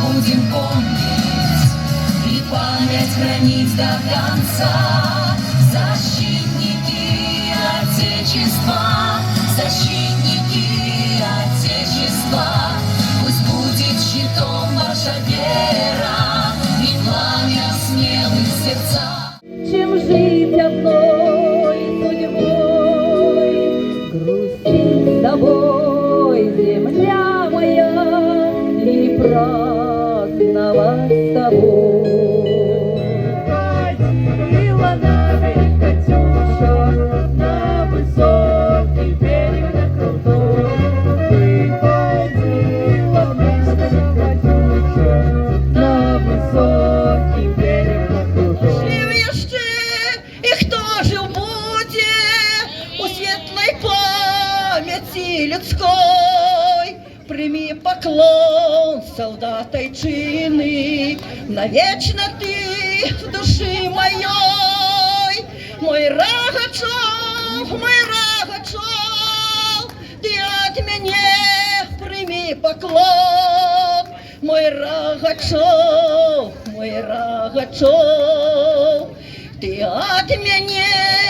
Будем помнить и память хранить до конца. Защитники Отечества, защитники Отечества, пусть будет щитом ваша вера и пламя смелых сердца. Чем жить одной судьбой, грустить с тобой, земля моя, и праздновать с тобой. Водила нами Катюша на высокий берег, на крутой. Водила вместе Катюша на высокий берег, на крутой. Жив еще, и хто жив буде у світлій пам'яті людської. Прими поклон солдата Айчины, навечно ты в души моей. Мой Рогачов, ты от меня прими поклон. Мой Рогачов, ты от меня